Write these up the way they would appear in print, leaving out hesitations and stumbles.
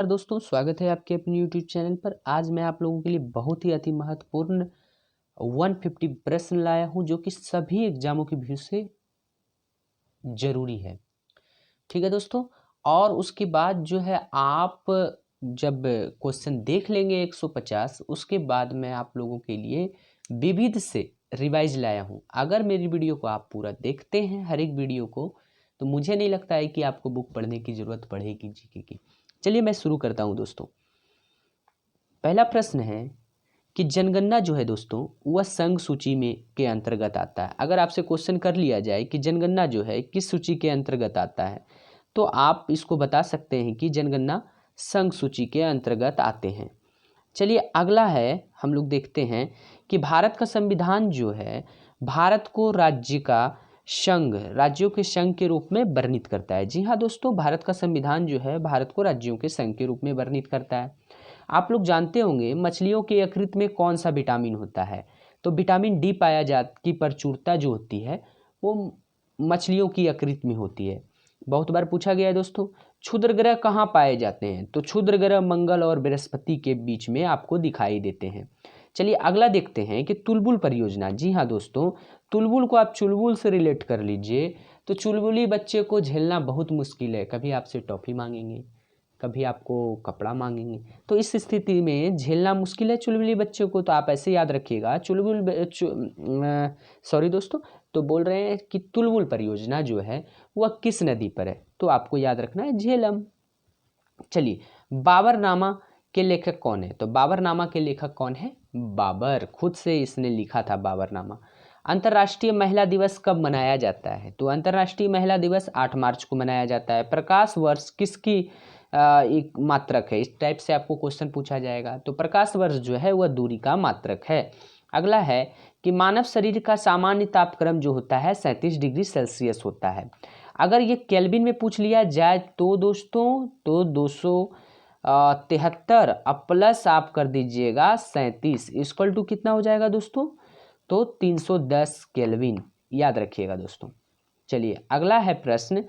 दोस्तों, स्वागत है आपके अपने यूट्यूब चैनल पर। आज मैं आप लोगों के लिए बहुत ही अति महत्वपूर्ण 150 प्रश्न लाया हूं जो कि सभी एग्जामों की व्यू से जरूरी है। ठीक है दोस्तों, और उसके बाद जो है आप जब क्वेश्चन देख लेंगे 150, उसके बाद मैं आप लोगों के लिए विविध से रिवाइज लाया हूं। अगर मेरी वीडियो को आप पूरा देखते हैं, हर एक वीडियो को, तो मुझे नहीं लगता है कि आपको बुक पढ़ने की ज़रूरत पड़ेगी जीके की। चलिए मैं शुरू करता हूं दोस्तों। पहला प्रश्न है कि जनगणना जो है दोस्तों वह संघ सूची में के अंतर्गत आता है। अगर आपसे क्वेश्चन कर लिया जाए कि जनगणना जो है किस सूची के अंतर्गत आता है, तो आप इसको बता सकते हैं कि जनगणना संघ सूची के अंतर्गत आते हैं। चलिए अगला है, हम लोग देखते हैं कि भारत का संविधान जो है भारत को राज्यों के संघ के रूप में वर्णित करता है। जी हाँ दोस्तों, भारत का संविधान जो है भारत को राज्यों के संघ के रूप में वर्णित करता है। आप लोग जानते होंगे मछलियों के यकृत में कौन सा विटामिन होता है, तो विटामिन डी पाया जात की प्रचुरता जो होती है वो मछलियों की यकृत में होती है। बहुत बार पूछा गया है दोस्तों, क्षुद्र ग्रह कहाँ पाए जाते हैं, तो क्षुद्र ग्रह मंगल और बृहस्पति के बीच में आपको दिखाई देते हैं। चलिए अगला देखते हैं कि तुलबुल परियोजना। जी हाँ दोस्तों, तुलबुल को आप चुलबुल से रिलेट कर लीजिए, तो चुलबुली बच्चे को झेलना बहुत मुश्किल है। कभी आपसे टॉफ़ी मांगेंगे, कभी आपको कपड़ा मांगेंगे, तो इस स्थिति में झेलना मुश्किल है चुलबुली बच्चों को। तो आप ऐसे याद रखिएगा, सॉरी दोस्तों, तो बोल रहे हैं कि तुलबुल परियोजना जो है वह किस नदी पर है, तो आपको याद रखना है झेलम। चलिए, बाबरनामा के लेखक कौन है, तो बाबरनामा के लेखक कौन है, बाबर, खुद से इसने लिखा था बाबरनामा। अंतर्राष्ट्रीय महिला दिवस कब मनाया जाता है, तो अंतर्राष्ट्रीय महिला दिवस 8 मार्च को मनाया जाता है। प्रकाश वर्ष किसकी एक मात्रक है, इस टाइप से आपको क्वेश्चन पूछा जाएगा, तो प्रकाश वर्ष जो है वह दूरी का मात्रक है। अगला है कि मानव शरीर का सामान्य तापक्रम जो होता है 37 डिग्री सेल्सियस होता है। अगर ये केल्विन में पूछ लिया जाए तो दोस्तों, तो 273 अब प्लस आप कर दीजिएगा 37 इक्वल टू कितना हो जाएगा दोस्तों, तो 310 केल्विन, याद रखिएगा दोस्तों। चलिए अगला है प्रश्न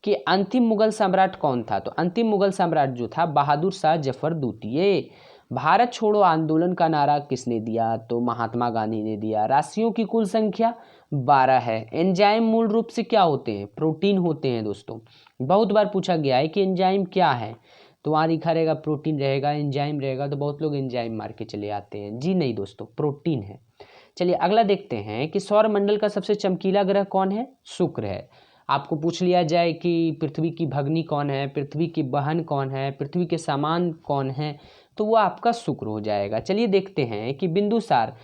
कि अंतिम मुगल सम्राट कौन था, तो अंतिम मुगल सम्राट जो था बहादुर शाह जफर द्वितीय। भारत छोड़ो आंदोलन का नारा किसने दिया, तो महात्मा गांधी ने दिया। राशियों की कुल संख्या 12 है। एंजाइम मूल रूप से क्या होते हैं, प्रोटीन होते हैं दोस्तों। बहुत बार पूछा गया है कि एंजाइम क्या है, तो वहाँ लिखा रहेगा प्रोटीन रहेगा, एंजाइम रहेगा, तो बहुत लोग एंजाइम मार के चले आते हैं। जी नहीं दोस्तों, प्रोटीन है। चलिए अगला देखते हैं कि सौर मंडल का सबसे चमकीला ग्रह कौन है, शुक्र है। आपको पूछ लिया जाए कि पृथ्वी की भगनी कौन है, पृथ्वी की बहन कौन है, पृथ्वी के समान कौन है, तो वो आपका शुक्र हो जाएगा। चलिए देखते हैं कि बिंदुसार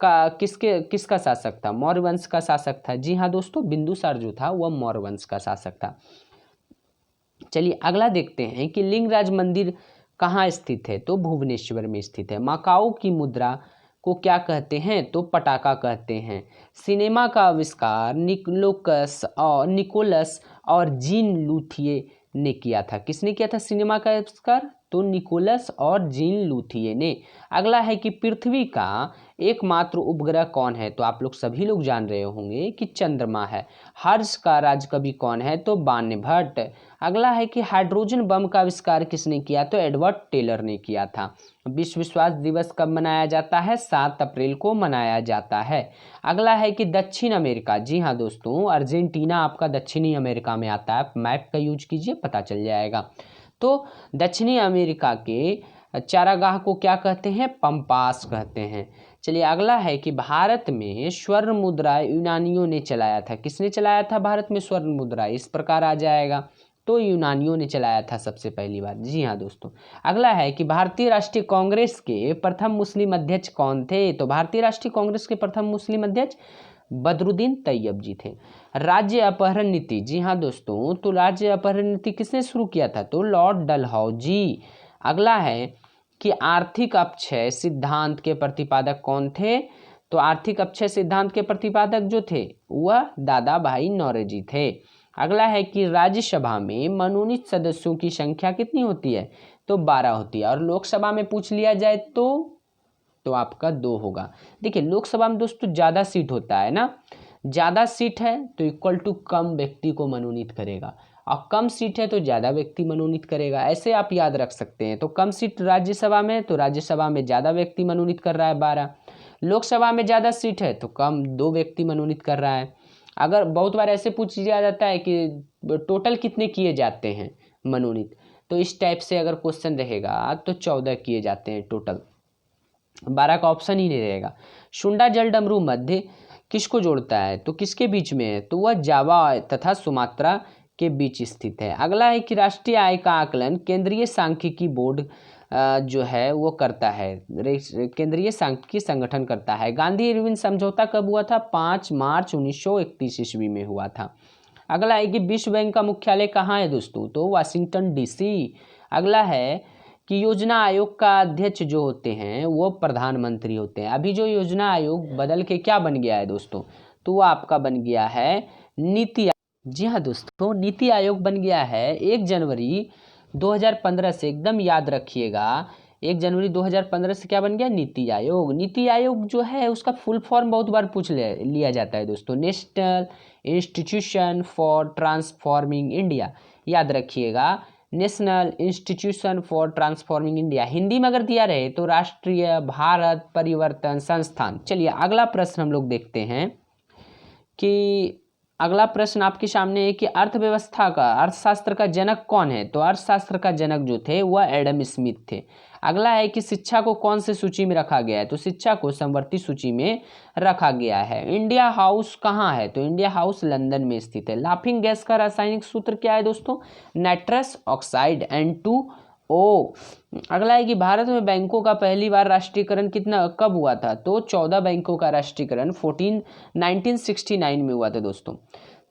का किसका शासक था, मौर्य वंश का शासक था। जी हाँ दोस्तों, बिंदुसार जो था वह मौर्य वंश का शासक था। चलिए अगला देखते हैं कि लिंगराज मंदिर कहाँ स्थित है, तो भुवनेश्वर में स्थित है। माकाओ की मुद्रा को क्या कहते हैं, तो पटाका कहते हैं। सिनेमा का आविष्कार निकोलस और जीन लूथिए ने किया था। किसने किया था सिनेमा का आविष्कार, तो निकोलस और जीन लूथिए ने। अगला है कि पृथ्वी का एकमात्र उपग्रह कौन है, तो आप लोग सभी लोग जान रहे होंगे कि चंद्रमा है। हर्ष का राजकवि कौन है, तो बाण्यभट्ट। अगला है कि हाइड्रोजन बम का आविष्कार किसने किया, तो एडवर्ड टेलर ने किया था। विश्व स्वास्थ्य दिवस कब मनाया जाता है, 7 अप्रैल को मनाया जाता है। अगला है कि दक्षिण अमेरिका, जी हाँ दोस्तों, अर्जेंटीना आपका दक्षिणी अमेरिका में आता है। मैप का यूज कीजिए, पता चल जाएगा। तो दक्षिणी अमेरिका के चारागाह को क्या कहते हैं, पंपास कहते हैं। चलिए अगला है कि भारत में स्वर्ण मुद्रा यूनानियों ने चलाया था। किसने चलाया था भारत में स्वर्ण मुद्रा, इस प्रकार आ जाएगा, तो यूनानियों ने चलाया था सबसे पहली बार। जी हाँ दोस्तों। अगला है कि भारतीय राष्ट्रीय कांग्रेस के प्रथम मुस्लिम अध्यक्ष कौन थे, तो भारतीय राष्ट्रीय कांग्रेस के प्रथम मुस्लिम अध्यक्ष बदरुद्दीन तैयब जी थे। राज्य अपहरण नीति, जी हाँ दोस्तों, तो राज्य अपहरण नीति किसने शुरू किया था, तो लॉर्ड डलहौजी। अगला है कि आर्थिक अपक्षय सिद्धांत के प्रतिपादक कौन थे, तो आर्थिक अपक्षय सिद्धांत के प्रतिपादक जो थे वह दादा भाई नौरोजी थे। अगला है कि राज्यसभा में मनोनीत सदस्यों की संख्या कितनी होती है, तो 12 होती है। और लोकसभा में पूछ लिया जाए तो आपका 2 होगा। देखिए लोकसभा में दोस्तों ज़्यादा सीट होता है ना, ज़्यादा सीट है तो इक्वल टू कम व्यक्ति को मनोनीत करेगा, और कम सीट है तो ज़्यादा व्यक्ति मनोनीत करेगा, ऐसे आप याद रख सकते हैं। तो कम सीट राज्यसभा में, तो राज्यसभा में ज़्यादा व्यक्ति मनोनीत कर रहा है 12। लोकसभा में ज़्यादा सीट है तो कम 2 व्यक्ति मनोनीत कर रहा है। अगर बहुत बार ऐसे पूछ लिया जाता है कि टोटल कितने किए जाते हैं मनोनीत, तो इस टाइप से अगर क्वेश्चन रहेगा तो 14 किए जाते हैं टोटल, 12 का ऑप्शन ही नहीं रहेगा। शुंडा जल डमरू मध्य किसको जोड़ता है, तो किसके बीच में है, तो वह जावा तथा सुमात्रा के बीच स्थित है। अगला है कि राष्ट्रीय आय का आकलन केंद्रीय सांख्यिकी बोर्ड जो है वो करता है, केंद्रीय सांख्यिकी संगठन करता है। गांधी इरविन समझौता कब हुआ था, 5 मार्च 1931 ईस्वी में हुआ था। अगला है कि विश्व बैंक का मुख्यालय कहाँ है दोस्तों, तो वाशिंगटन डीसी। अगला है कि योजना आयोग का अध्यक्ष जो होते हैं वो प्रधानमंत्री होते हैं। अभी जो योजना आयोग बदल के क्या बन गया है दोस्तों, तो वो आपका बन गया है नीति। जी हाँ दोस्तों, नीति आयोग बन गया है 1 जनवरी 2015 से, एकदम याद रखिएगा। 1 जनवरी 2015 से क्या बन गया, नीति आयोग। नीति आयोग जो है उसका फुल फॉर्म बहुत बार पूछ लिया जाता है दोस्तों, national institution for transforming India. याद रखिएगा, national institution for transforming India. Hindi में अगर दिया रहे तो राष्ट्रीय भारत परिवर्तन संस्थान। चलिए अगला प्रश्न हम लोग देखते हैं कि अगला प्रश्न आपके सामने है कि अर्थव्यवस्था का, अर्थशास्त्र का जनक कौन है, तो अर्थशास्त्र का जनक जो थे वह एडम स्मिथ थे। अगला है कि शिक्षा को कौन से सूची में रखा गया है, तो शिक्षा को समवर्ती सूची में रखा गया है। इंडिया हाउस कहाँ है, तो इंडिया हाउस लंदन में स्थित है। लाफिंग गैस का रासायनिक सूत्र क्या है दोस्तों, नाइट्रस ऑक्साइड N2O। अगला है कि भारत में बैंकों का पहली बार राष्ट्रीयकरण कितना कब हुआ था, तो 14 बैंकों का राष्ट्रीयकरण 1969 में हुआ था दोस्तों।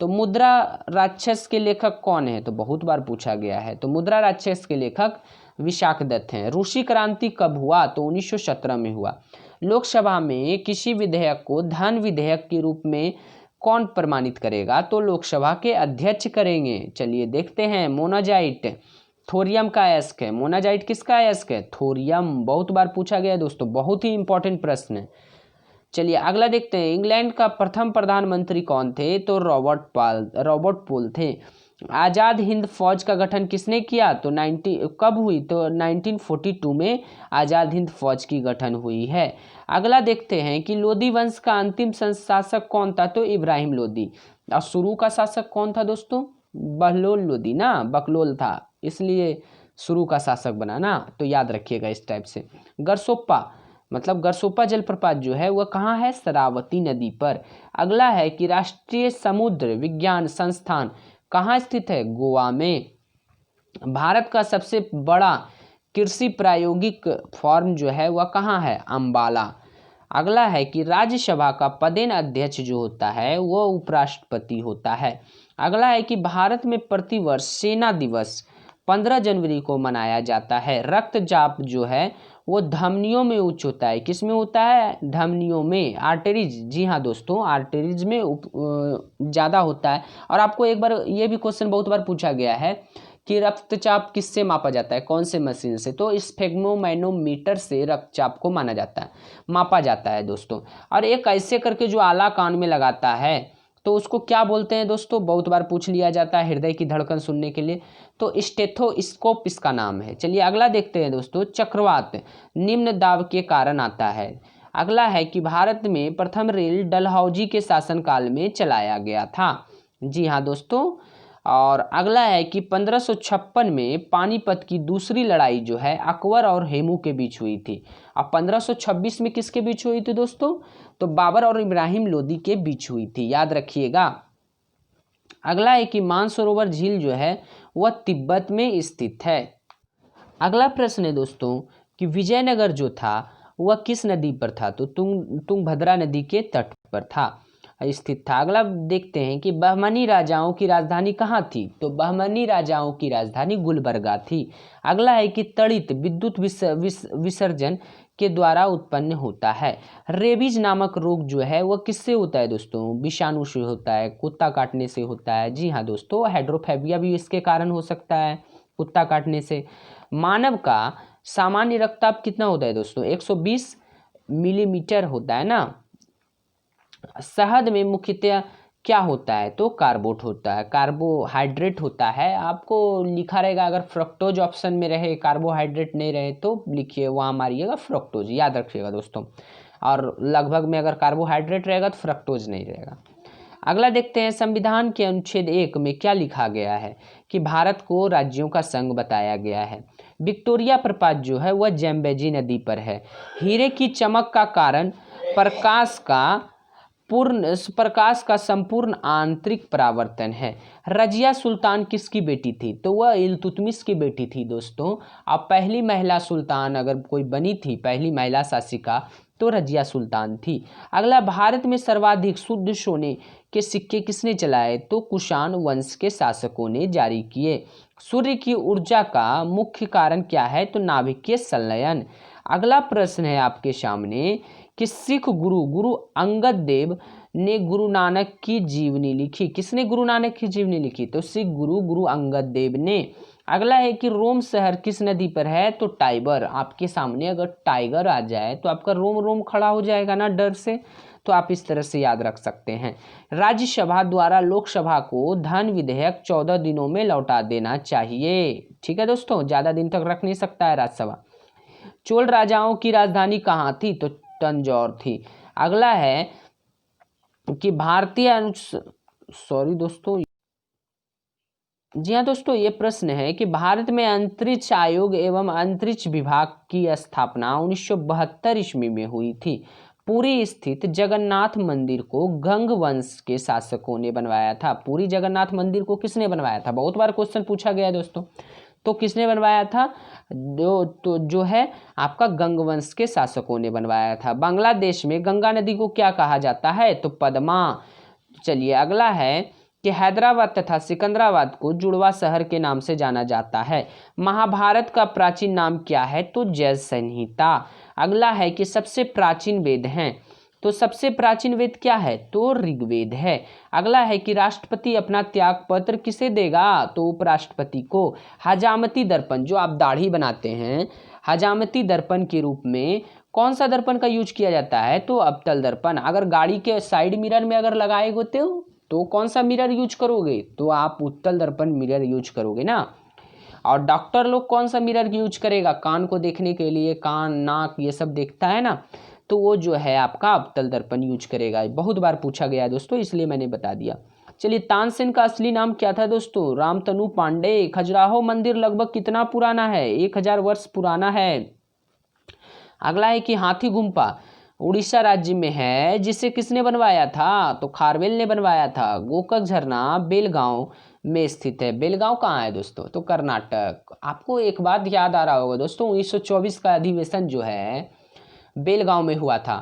तो मुद्रा राक्षस के लेखक कौन है, तो बहुत बार पूछा गया है। तो मुद्रा राक्षस के लेखक विशाख दत्त हैं। रूसी क्रांति कब हुआ, तो 1917 में हुआ। लोकसभा में किसी विधेयक को धन विधेयक के रूप में कौन प्रमाणित करेगा, तो लोकसभा के अध्यक्ष करेंगे। चलिए देखते हैं, मोनाजाइट थोरियम का अयस्क है। मोनाजाइट किसका अयस्क है, थोरियम। बहुत बार पूछा गया है दोस्तों, बहुत ही इंपॉर्टेंट प्रश्न है। चलिए अगला देखते हैं, इंग्लैंड का प्रथम प्रधानमंत्री कौन थे, तो रॉबर्ट पोल थे। आज़ाद हिंद फौज का गठन किसने किया, तो कब हुई, तो 1942 में आज़ाद हिंद फौज की गठन हुई है। अगला देखते हैं कि लोदी वंश का अंतिम शासक कौन था, तो इब्राहिम लोदी। और शुरू का शासक कौन था दोस्तों, बहलोल लोदी ना, बकलोल था इसलिए शुरू का शासक बना ना, तो याद रखिएगा इस टाइप से। गरसोप्पा मतलब गरसोप्पा जलप्रपात जो है वह कहाँ है, शरावती नदी पर। अगला है कि राष्ट्रीय समुद्र विज्ञान संस्थान कहाँ स्थित है, गोवा में। भारत का सबसे बड़ा कृषि प्रायोगिक फॉर्म जो है वह कहाँ है, अंबाला। अगला है कि राज्यसभा का पदेन अध्यक्ष जो होता है वह उपराष्ट्रपति होता है। अगला है कि भारत में प्रतिवर्ष सेना दिवस 15 जनवरी को मनाया जाता है। रक्तचाप जो है वो धमनियों में उच्च होता है, किस में होता है, धमनियों में, आर्टरीज। जी हाँ दोस्तों, आर्टरीज में ज़्यादा होता है। और आपको एक बार ये भी क्वेश्चन बहुत बार पूछा गया है कि रक्तचाप किससे मापा जाता है, कौन से मशीन से, तो स्फेग्मोमैनोमीटर से रक्तचाप को मापा जाता है दोस्तों। और एक ऐसे करके जो आला कान में लगाता है तो उसको क्या बोलते हैं दोस्तों, बहुत बार पूछ लिया जाता है हृदय की धड़कन सुनने के लिए, तो स्टेथोस्कोप इसका नाम है। चलिए अगला देखते हैं दोस्तों, चक्रवात निम्न दाब के कारण आता है। अगला है कि भारत में प्रथम रेल डलहौजी के शासनकाल में चलाया गया था। जी हाँ दोस्तों। और अगला है कि 1556 में पानीपत की दूसरी लड़ाई जो है अकबर और हेमू के बीच हुई थी। अब 1526 में किसके बीच हुई थी दोस्तों, तो बाबर और इब्राहिम लोदी के बीच हुई थी, याद रखिएगा। अगला है कि मानसरोवर झील जो है वह तिब्बत में स्थित है। अगला प्रश्न है दोस्तों कि विजयनगर जो था वह किस नदी पर था, तो तुंगभद्रा नदी के तट पर था स्थित था। अगला देखते हैं कि बहमनी राजाओं की राजधानी कहाँ थी, तो बहमनी राजाओं की राजधानी गुलबर्गा थी। अगला है कि तड़ित विद्युत विसर्जन के द्वारा उत्पन्न होता है। रेबीज नामक रोग जो है वह किससे होता है दोस्तों, विषाणु से होता है, कुत्ता काटने से होता है। जी हाँ दोस्तों, हाइड्रोफेबिया भी इसके कारण हो सकता है, कुत्ता काटने से। मानव का सामान्य रक्तचाप कितना होता है दोस्तों, 120 मिलीमीटर होता है ना। शहद में मुख्यतः क्या होता है, तो कार्बोट होता है, कार्बोहाइड्रेट होता है। आपको लिखा रहेगा, अगर फ्रक्टोज ऑप्शन में रहे, कार्बोहाइड्रेट नहीं रहे तो लिखिए वहाँ मारिएगा फ्रक्टोज, याद रखिएगा दोस्तों। और लगभग में अगर कार्बोहाइड्रेट रहेगा तो फ्रक्टोज नहीं रहेगा। अगला देखते हैं, संविधान के अनुच्छेद 1 में क्या लिखा गया है कि भारत को राज्यों का संघ बताया गया है। विक्टोरिया प्रपात जो है वह जैम्बेजी नदी पर है। हीरे की चमक का कारण प्रकाश का संपूर्ण आंतरिक परावर्तन है। रजिया सुल्तान किसकी बेटी थी, तो वह इल्तुतमिश की बेटी थी दोस्तों। अब पहली महिला सुल्तान अगर कोई बनी थी, पहली महिला शासिका, तो रजिया सुल्तान थी। अगला, भारत में सर्वाधिक शुद्ध सोने के सिक्के किसने चलाए, तो कुषाण वंश के शासकों ने जारी किए। सूर्य की ऊर्जा का मुख्य कारण क्या है, तो नाभिकीय संलयन। अगला प्रश्न है आपके सामने कि सिख गुरु अंगद देव ने गुरु नानक की जीवनी लिखी। किसने गुरु नानक की जीवनी लिखी, तो सिख गुरु अंगद देव ने। अगला है कि रोम शहर किस नदी पर है, तो टाइबर। आपके सामने अगर टाइगर आ जाए तो आपका रोम रोम खड़ा हो जाएगा ना डर से, तो आप इस तरह से याद रख सकते हैं। राज्यसभा द्वारा लोकसभा को धन विधेयक 14 दिनों में लौटा देना चाहिए। ठीक है दोस्तों, ज़्यादा दिन तक रख नहीं सकता है राज्यसभा। चोल राजाओं की राजधानी कहाँ थी, तो तंजौर थी। अगला है कि सॉरी दोस्तों, जी हाँ दोस्तों, ये प्रश्न है कि भारत में अंतरिक्ष आयोग एवं अंतरिक्ष विभाग की स्थापना 1972 ईस्वी में हुई थी। पुरी स्थित जगन्नाथ मंदिर को गंग वंश के शासकों ने बनवाया था। पुरी जगन्नाथ मंदिर को किसने बनवाया था, बहुत बार क्वेश्चन पूछा गया है दोस्तों। तो किसने बनवाया था, जो है आपका गंग वंश के शासकों ने बनवाया था। बांग्लादेश में गंगा नदी को क्या कहा जाता है, तो पद्मा। चलिए अगला है कि हैदराबाद तथा सिकंदराबाद को जुड़वा शहर के नाम से जाना जाता है। महाभारत का प्राचीन नाम क्या है, तो जय संहिता। अगला है कि सबसे प्राचीन वेद हैं, तो सबसे प्राचीन वेद क्या है, तो ऋग्वेद है। अगला है कि राष्ट्रपति अपना त्याग पत्र किसे देगा, तो उपराष्ट्रपति को। हजामती दर्पण, जो आप दाढ़ी बनाते हैं, हजामती दर्पण के रूप में कौन सा दर्पण का यूज किया जाता है, तो अवतल दर्पण। अगर गाड़ी के साइड मिरर में अगर लगाए होते हो तो कौन सा मिरर यूज करोगे, तो आप उत्तल दर्पण मिरर यूज करोगे ना। और डॉक्टर लोग कौन सा मिरर यूज करेगा, कान को देखने के लिए, कान नाक ये सब देखता है ना, तो वो जो है आपका अवतल दर्पण यूज करेगा। बहुत बार पूछा गया है दोस्तों, इसलिए मैंने बता दिया। चलिए, तानसेन का असली नाम क्या था दोस्तों, रामतनु पांडे। खजुराहो मंदिर लगभग कितना पुराना है, 1000 वर्ष पुराना है। अगला है कि हाथी गुम्फा उड़ीसा राज्य में है, जिसे किसने बनवाया था, तो खारवेल ने बनवाया था। गोकक झरना बेलगांव में स्थित है। बेलगांव कहाँ है दोस्तों, तो कर्नाटक। आपको एक बात याद आ रहा होगा दोस्तों, 1924 का अधिवेशन जो है बेलगांव में हुआ था।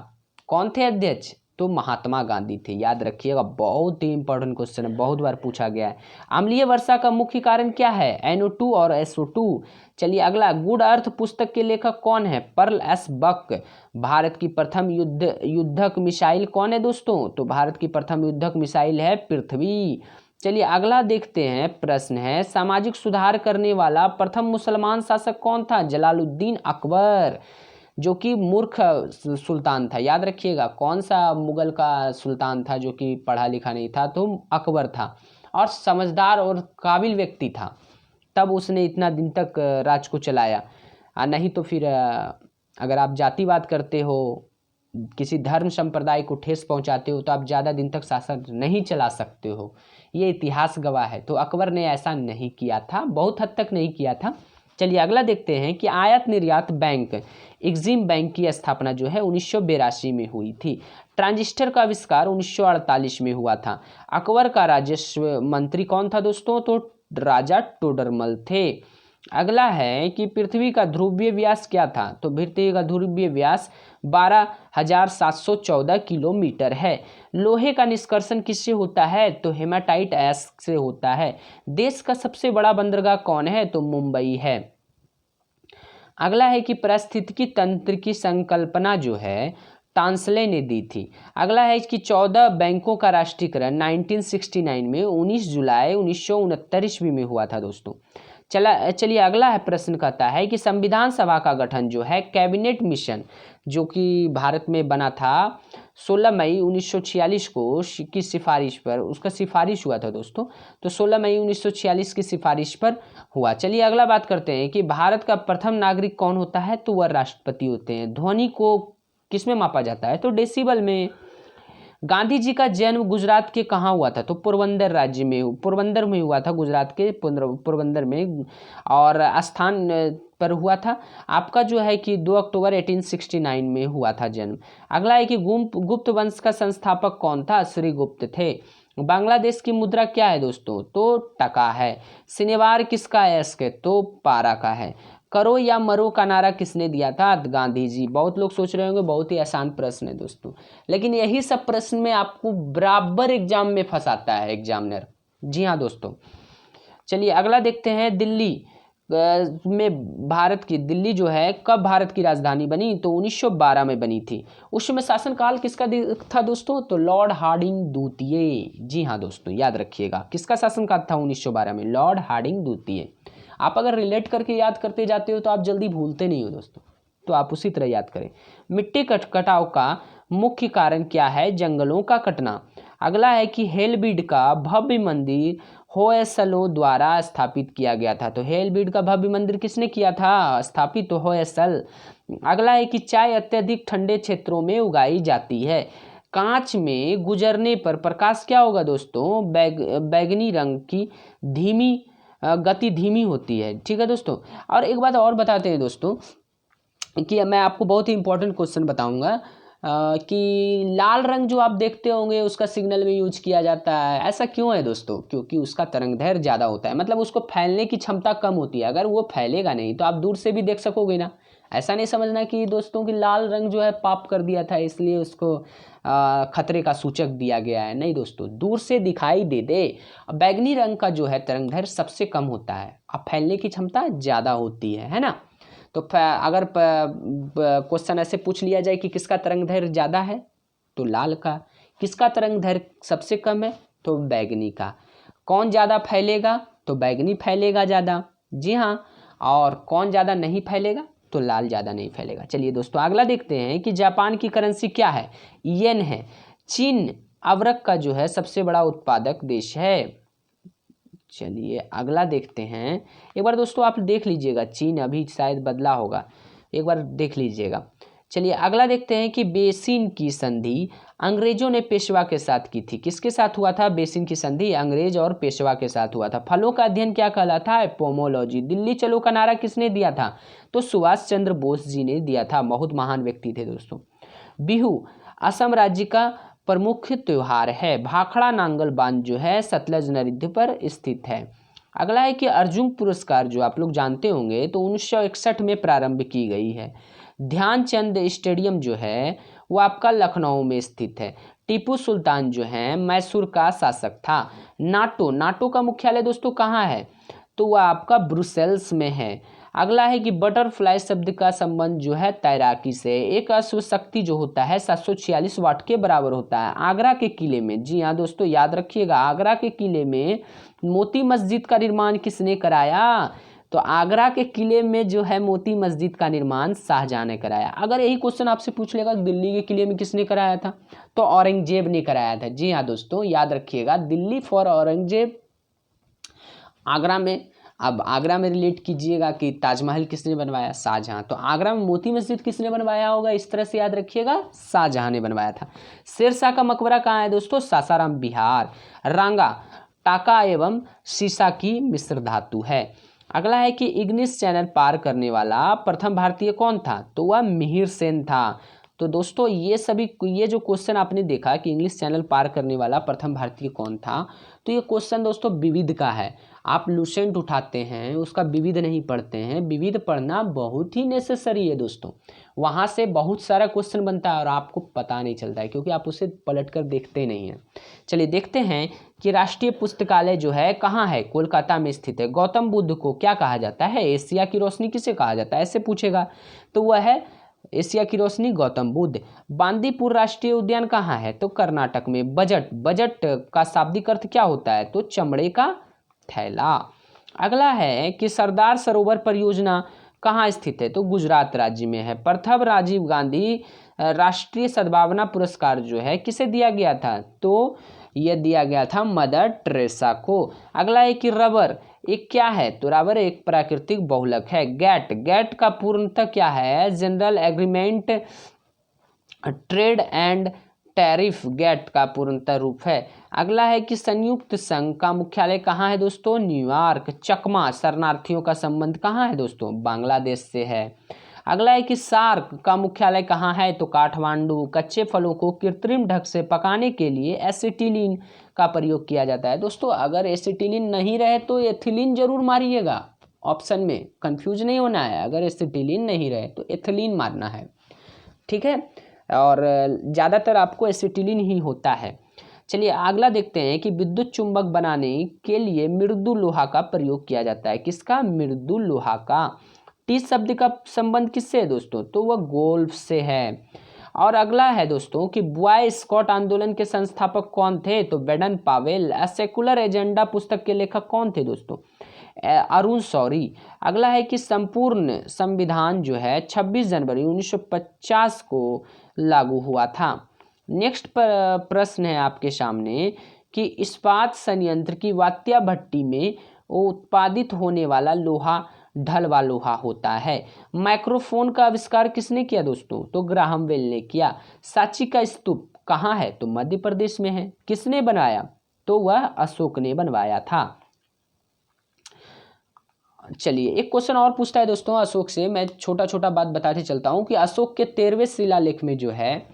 कौन थे अध्यक्ष, तो महात्मा गांधी थे। याद रखिएगा, बहुत ही इंपॉर्टेंट क्वेश्चन है, बहुत बार पूछा गया है। अम्लीय वर्षा का मुख्य कारण क्या है, NO2 और SO2। चलिए अगला, गुड अर्थ पुस्तक के लेखक कौन है, पर्ल एस बक। भारत की प्रथम युद्धक मिसाइल कौन है दोस्तों, तो भारत की प्रथम युद्धक मिसाइल है पृथ्वी। चलिए अगला देखते हैं, प्रश्न है सामाजिक सुधार करने वाला प्रथम मुसलमान शासक कौन था, जलालुद्दीन अकबर, जो कि मूर्ख सुल्तान था। याद रखिएगा, कौन सा मुगल का सुल्तान था जो कि पढ़ा लिखा नहीं था, तो अकबर था। और समझदार और काबिल व्यक्ति था, तब उसने इतना दिन तक राज को चलाया। नहीं तो फिर अगर आप जातिवाद करते हो, किसी धर्म संप्रदाय को ठेस पहुंचाते हो, तो आप ज़्यादा दिन तक शासन नहीं चला सकते हो, ये इतिहास गवाह है। तो अकबर ने ऐसा नहीं किया था, बहुत हद तक नहीं किया था। चलिए अगला देखते हैं कि आयात निर्यात बैंक, एग्जिम बैंक की स्थापना जो है 1982 में हुई थी। ट्रांजिस्टर का आविष्कार 1948 में हुआ था। अकबर का राजस्व मंत्री कौन था दोस्तों, तो राजा टोडरमल थे। अगला है कि पृथ्वी का ध्रुवीय व्यास क्या था, तो पृथ्वी का ध्रुवीय व्यास 12,714 किलोमीटर है। लोहे का निष्कर्षण किससे होता है, तो हेमाटाइट ऐश से होता है। देश का सबसे बड़ा बंदरगाह कौन है, तो मुंबई है। अगला है कि पारिस्थितिकी तंत्र की संकल्पना जो है टांसले ने दी थी। अगला है कि 14 बैंकों का राष्ट्रीयकरण 1969 में 19 जुलाई 1969 ईस्वी में हुआ था दोस्तों। चलिए अगला है, प्रश्न कहता है कि संविधान सभा का गठन जो है कैबिनेट मिशन जो कि भारत में बना था 16 मई 1946 को की सिफारिश पर उसका सिफारिश हुआ था दोस्तों। तो 16 मई 1946 की सिफारिश पर हुआ। चलिए अगला बात करते हैं कि भारत का प्रथम नागरिक कौन होता है, तो वह राष्ट्रपति होते हैं। ध्वनि को किस में मापा जाता है, तो डेसिबल में। गांधी जी का जन्म गुजरात के कहाँ हुआ था, तो पोरबंदर राज्य में, पोरबंदर में हुआ था, गुजरात के पोरबंदर में, और स्थान पर हुआ था आपका जो है कि 2 अक्टूबर 1869 में हुआ था जन्म। अगला है कि गुप्त वंश का संस्थापक कौन था, श्री गुप्त थे। बांग्लादेश की मुद्रा क्या है दोस्तों, तो टका है। शनिवार किसका एस्क है, तो पारा का है। करो या मरो का नारा किसने दिया था, गांधी जी। बहुत लोग सोच रहे होंगे बहुत ही आसान प्रश्न है दोस्तों, लेकिन यही सब प्रश्न में आपको बराबर एग्जाम में फंसाता है एग्जामिनर। जी हाँ दोस्तों। चलिए अगला देखते हैं, दिल्ली में भारत की, दिल्ली जो है कब भारत की राजधानी बनी, तो 1912 में बनी थी। उस समय शासनकाल किसका था दोस्तों, तो लॉर्ड हार्डिंग द्वितीय। जी हाँ दोस्तों, याद रखिएगा किसका शासनकाल था 1912 में, लॉर्ड हार्डिंग द्वितीय। आप अगर रिलेट करके याद करते जाते हो तो आप जल्दी भूलते नहीं हो दोस्तों, तो आप उसी तरह याद करें। मिट्टी कटाव का मुख्य कारण क्या है, जंगलों का कटना। अगला है कि हेलबीड का भव्य मंदिर होयसलों द्वारा स्थापित किया गया था। तो हेलबीड का भव्य मंदिर किसने किया था स्थापित, तो होयसल। अगला है कि चाय अत्यधिक ठंडे क्षेत्रों में उगाई जाती है। कांच में गुजरने पर प्रकाश क्या होगा दोस्तों, बैगनी रंग की धीमी गति धीमी होती है। ठीक है दोस्तों। और एक बात और बताते हैं दोस्तों कि मैं आपको बहुत ही इंपॉर्टेंट क्वेश्चन बताऊंगा कि लाल रंग जो आप देखते होंगे उसका सिग्नल में यूज किया जाता है, ऐसा क्यों है दोस्तों, क्योंकि उसका तरंग दैर्घ्य ज़्यादा होता है, मतलब उसको फैलने की क्षमता कम होती है। अगर वो फैलेगा नहीं तो आप दूर से भी देख सकोगे ना। ऐसा नहीं समझना कि दोस्तों कि लाल रंग जो है पाप कर दिया था इसलिए उसको खतरे का सूचक दिया गया है, नहीं दोस्तों, दूर से दिखाई दे दे। बैगनी रंग का जो है तरंग दैर्घ्य सबसे कम होता है, अब फैलने की क्षमता ज़्यादा होती है ना। तो अगर क्वेश्चन ऐसे पूछ लिया जाए कि किसका तरंग दैर्घ्य ज़्यादा है, तो लाल का। किसका तरंग दैर्घ्य सबसे कम है, तो बैगनी का। कौन ज़्यादा फैलेगा, तो बैगनी फैलेगा ज़्यादा। जी हाँ। और कौन ज़्यादा नहीं फैलेगा, तो लाल ज़्यादा नहीं फैलेगा। चलिए दोस्तों अगला देखते हैं कि जापान की करेंसी क्या है, येन है। चीन अवरक का जो है सबसे बड़ा उत्पादक देश है। चलिए अगला देखते हैं, एक बार दोस्तों आप देख लीजिएगा, चीन अभी शायद बदला होगा, एक बार देख लीजिएगा। चलिए अगला देखते हैं कि बेसिन की संधि अंग्रेजों ने पेशवा के साथ की थी। किसके साथ हुआ था बेसिन की संधि, अंग्रेज और पेशवा के साथ हुआ था। फलों का अध्ययन क्या कहलाता है, एपोमोलॉजी। दिल्ली चलो का नारा किसने दिया था, तो सुभाष चंद्र बोस जी ने दिया था, बहुत महान व्यक्ति थे दोस्तों। बिहू असम राज्य का प्रमुख त्योहार है। भाखड़ा नांगल बांध जो है सतलज नदी पर स्थित है। अगला है कि अर्जुन पुरस्कार जो आप लोग जानते होंगे तो 1961 में प्रारंभ की गई है। ध्यानचंद स्टेडियम जो है वो आपका लखनऊ में स्थित है। टीपू सुल्तान जो है मैसूर का शासक था। नाटो का मुख्यालय दोस्तों कहाँ है, तो वह आपका ब्रुसेल्स में है। अगला है कि बटरफ्लाई शब्द का संबंध जो है तैराकी से। एक अश्व शक्ति जो होता है 746 वाट के बराबर होता है। आगरा के किले में, जी हाँ दोस्तों याद रखिएगा, आगरा के किले में मोती मस्जिद का निर्माण किसने कराया, तो आगरा के किले में जो है मोती मस्जिद का निर्माण शाहजहां ने कराया। अगर यही क्वेश्चन आपसे पूछ लेगा दिल्ली के किले में किसने कराया था, तो औरंगजेब ने कराया था। जी हाँ दोस्तों याद रखिएगा, दिल्ली फॉर औरंगजेब। आगरा में, अब आगरा में रिलेट कीजिएगा कि ताजमहल किसने बनवाया, शाहजहां। तो आगरा में मोती मस्जिद किसने बनवाया होगा, इस तरह से याद रखिएगा, शाहजहां ने बनवाया था। शेरशाह का मकबरा कहाँ है दोस्तों, सासाराम बिहार। रांगा टाका एवं सीसा की मिश्र धातु है। अगला है कि इग्निस चैनल पार करने वाला प्रथम भारतीय कौन था, तो वह मिहिर सेन था। तो दोस्तों ये जो क्वेश्चन आपने देखा कि इंग्लिश चैनल पार करने वाला प्रथम भारतीय कौन था, तो ये क्वेश्चन दोस्तों विविध का है। आप लुसेंट उठाते हैं उसका विविध नहीं पढ़ते हैं, विविध पढ़ना बहुत ही नेसेसरी है दोस्तों। वहाँ से बहुत सारा क्वेश्चन बनता है और आपको पता नहीं चलता है क्योंकि आप उसे पलट कर देखते नहीं हैं। चलिए देखते हैं कि राष्ट्रीय पुस्तकालय जो है कहाँ है, कोलकाता में स्थित है। गौतम बुद्ध को क्या कहा जाता है, एशिया की रोशनी किसे कहा जाता है, ऐसे पूछेगा तो वह है एशिया की रोशनी गौतम बुद्ध। बांदीपुर राष्ट्रीय उद्यान कहाँ है, तो कर्नाटक में। बजट का शाब्दिक अर्थ क्या होता है, तो चमड़े का थैला। अगला है कि सरदार सरोवर परियोजना कहाँ स्थित है? तो गुजरात राज्य में है। प्रथम राजीव गांधी राष्ट्रीय सद्भावना पुरस्कार जो है किसे दिया गया था? तो यह दिया गया था मदर टेरेसा को। अगला है कि रबर एक क्या है? तो रबर एक प्राकृतिक बहुलक है। गैट का पूर्णतः क्या है? General agreement trade and tariff GATT का पूर्णतः रूप है। अगला है कि संयुक्त संघ का मुख्यालय कहाँ है दोस्तों? न्यूयॉर्क। चकमा शरणार्थियों का संबंध कहाँ है दोस्तों? बांग्लादेश से है। अगला है कि सार्क का मुख्यालय कहाँ है? तो काठमांडू। कच्चे फलों को कृत्रिम ढंग से पकाने के लिए एसिटिलीन का प्रयोग किया जाता है। दोस्तों अगर एसिटिलीन नहीं रहे तो एथिलीन जरूर मारिएगा, ऑप्शन में कंफ्यूज नहीं होना है। अगर एसिटिलीन नहीं रहे तो एथिलीन मारना है, ठीक है। और ज़्यादातर आपको एसिटिलीन ही होता है। चलिए अगला देखते हैं कि विद्युत चुंबक बनाने के लिए मृदु लोहा का प्रयोग किया जाता है। किसका? मृदु लोहा का। टी शब्द का संबंध किससे है दोस्तों? तो वह गोल्फ से है। और अगला है दोस्तों कि बॉय स्काउट आंदोलन के संस्थापक कौन थे? तो Baden Pavel. A secular agenda पुस्तक के लेखक कौन थे दोस्तों? अरुण शौरी। अगला है कि संपूर्ण संविधान जो है 26 जनवरी 1950 को लागू हुआ था। नेक्स्ट प्रश्न है आपके सामने कि इस्पात संयंत्र की वात्या भट्टी में उत्पादित होने वाला लोहा ढलवा लोहा होता है। माइक्रोफोन का आविष्कार किसने किया दोस्तों? तो ग्राहम बेल ने किया। सांची का स्तूप कहाँ है? तो मध्य प्रदेश में है। किसने बनाया? तो वह अशोक ने बनवाया था। चलिए एक क्वेश्चन और पूछता है दोस्तों अशोक से। मैं छोटा छोटा बात बताते चलता हूँ कि अशोक के 13वें शिलालेख में जो है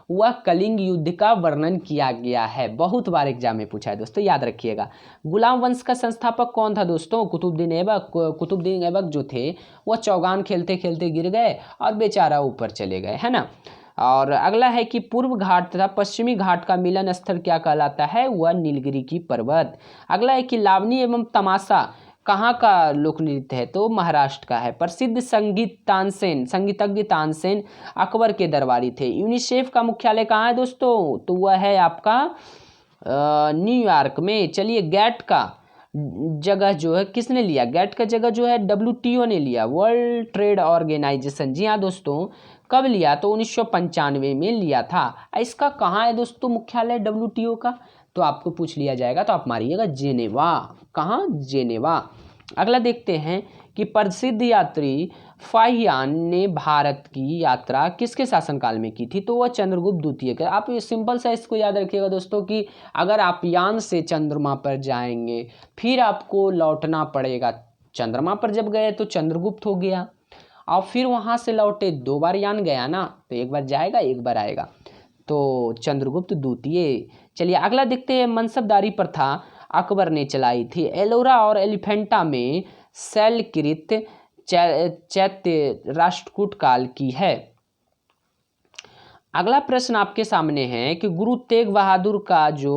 वह कलिंग युद्ध का वर्णन किया गया है। बहुत बार एग्जाम में पूछा है दोस्तों, याद रखिएगा। गुलाम वंश का संस्थापक कौन था दोस्तों? कुतुबुद्दीन ऐबक। कुतुबुद्दीन ऐबक जो थे वह चौगान खेलते खेलते गिर गए और बेचारा ऊपर चले गए, है ना। और अगला है कि पूर्व घाट तथा पश्चिमी घाट का मिलन स्थल क्या कहलाता है? वह नीलगिरी की पर्वत। अगला है कि लावनी एवं तमाशा कहाँ का लोक नृत्य है? तो महाराष्ट्र का है। प्रसिद्ध संगीतज्ञ तानसेन अकबर के दरबारी थे। यूनिसेफ का मुख्यालय कहाँ है दोस्तों? तो वह है आपका न्यूयॉर्क में। चलिए गैट का जगह जो है किसने लिया? गैट का जगह जो है WTO ने लिया, वर्ल्ड ट्रेड ऑर्गेनाइजेशन। जी हाँ दोस्तों, कब लिया? तो 1995 में लिया था। इसका कहाँ है दोस्तों मुख्यालय WTO का? तो आपको पूछ लिया जाएगा तो आप मारिएगा जेनेवा। कहाँ? जेनेवा। अगला देखते हैं कि प्रसिद्ध यात्री फाहियान ने भारत की यात्रा किसके शासनकाल में की थी? तो वह चंद्रगुप्त द्वितीय का। आप ये सिंपल सा इसको याद रखिएगा दोस्तों कि अगर आप यान से चंद्रमा पर जाएंगे फिर आपको लौटना पड़ेगा। चंद्रमा पर जब गए तो चंद्रगुप्त हो गया, और फिर वहाँ से लौटे, 2 बार यान गया ना, तो एक बार जाएगा एक बार आएगा, तो चंद्रगुप्त द्वितीय। चलिए अगला देखते हैं। मनसबदारी प्रथा अकबर ने चलाई थी। एलोरा और एलिफेंटा में शैलकृत चैत्य राष्ट्रकूट काल की है। अगला प्रश्न आपके सामने है कि गुरु तेग बहादुर का जो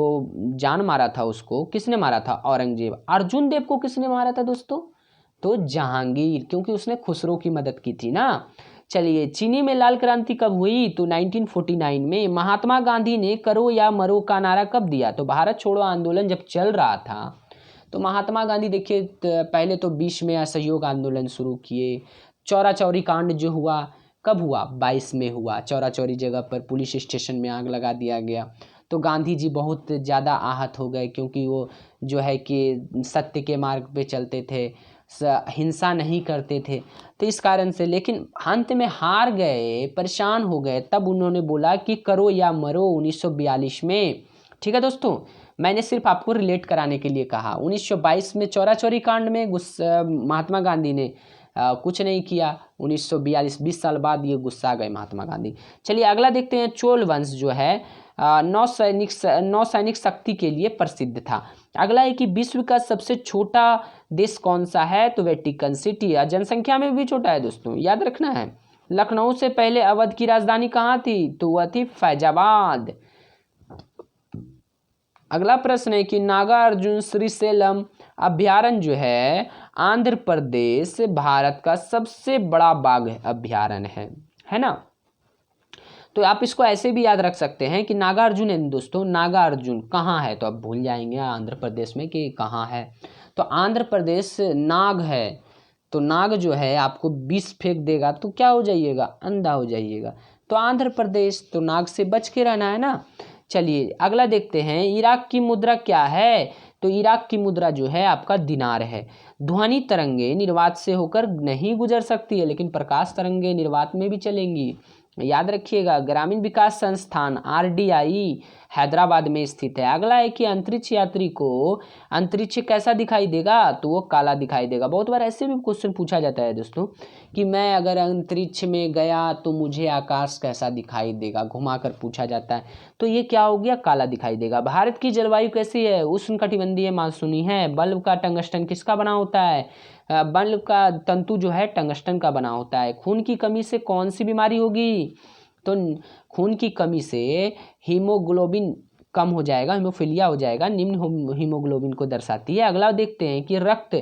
जान मारा था उसको किसने मारा था? औरंगजेब। अर्जुन देव को किसने मारा था दोस्तों? तो जहांगीर, क्योंकि उसने खुसरो की मदद की थी ना। चलिए चीनी में लाल क्रांति कब हुई? तो 1949 में। महात्मा गांधी ने करो या मरो का नारा कब दिया? तो भारत छोड़ो आंदोलन जब चल रहा था तो महात्मा गांधी देखिए पहले तो 20 में असहयोग आंदोलन शुरू किए। चौरा चौरी कांड जो हुआ कब हुआ? 22 में हुआ। चौरा चौरी जगह पर पुलिस स्टेशन में आग लगा दिया गया। तो गांधी जी बहुत ज़्यादा आहत हो गए, क्योंकि वो जो है कि सत्य के मार्ग पे चलते थे, हिंसा नहीं करते थे, तो इस कारण से। लेकिन अंत में हार गए, परेशान हो गए, तब उन्होंने बोला कि करो या मरो 1942 में। ठीक है दोस्तों, मैंने सिर्फ आपको रिलेट कराने के लिए कहा। 1922 में चौरा चौरी कांड में महात्मा गांधी ने कुछ नहीं किया। 1942 20 साल बाद ये गुस्सा गए महात्मा गांधी। चलिए अगला देखते हैं। चोल वंश जो है नौसैनिक शक्ति के लिए प्रसिद्ध था। अगला है कि विश्व का सबसे छोटा देश कौन सा है? तो वेटिकन सिटी। जनसंख्या में भी छोटा है दोस्तों, याद रखना है। लखनऊ से पहले अवध की राजधानी कहाँ थी? तो वह थी फैजाबाद। अगला प्रश्न है कि नागार्जुन श्रीशैलम अभ्यारण्य जो है आंध्र प्रदेश भारत का सबसे बड़ा बाघ अभ्यारण्य है ना। तो आप इसको ऐसे भी याद रख सकते हैं कि नागार्जुन है दोस्तों। नागार्जुन कहाँ है? तो आप भूल जाएंगे आंध्र प्रदेश में कि कहाँ है। तो आंध्र प्रदेश नाग है, तो नाग जो है आपको विष फेंक देगा तो क्या हो जाइएगा, अंधा हो जाइएगा। तो आंध्र प्रदेश, तो नाग से बच के रहना है ना। चलिए अगला देखते हैं, इराक की मुद्रा क्या है? तो इराक की मुद्रा जो है आपका दिनार है। ध्वनि तरंगे निर्वात से होकर नहीं गुजर सकती है, लेकिन प्रकाश तरंगे निर्वात में भी चलेंगी, याद रखिएगा। ग्रामीण विकास संस्थान आरडीआई हैदराबाद में स्थित है। अगला है कि अंतरिक्ष यात्री को अंतरिक्ष कैसा दिखाई देगा? तो वो काला दिखाई देगा। बहुत बार ऐसे भी क्वेश्चन पूछा जाता है दोस्तों कि मैं अगर अंतरिक्ष में गया तो मुझे आकाश कैसा दिखाई देगा, घुमाकर पूछा जाता है। तो ये क्या हो गया, काला दिखाई देगा। भारत की जलवायु कैसी है? उष्णकटिबंधीय मानसूनी है। बल्ब का टंगस्टन किसका बना होता है? बल्ब का तंतु जो है टंगस्टन का बना होता है। खून की कमी से कौन सी बीमारी होगी? तो खून की कमी से हीमोग्लोबिन कम हो जाएगा, हीमोफीलिया हो जाएगा, निम्न हीमोग्लोबिन को दर्शाती है। अगला देखते हैं कि रक्त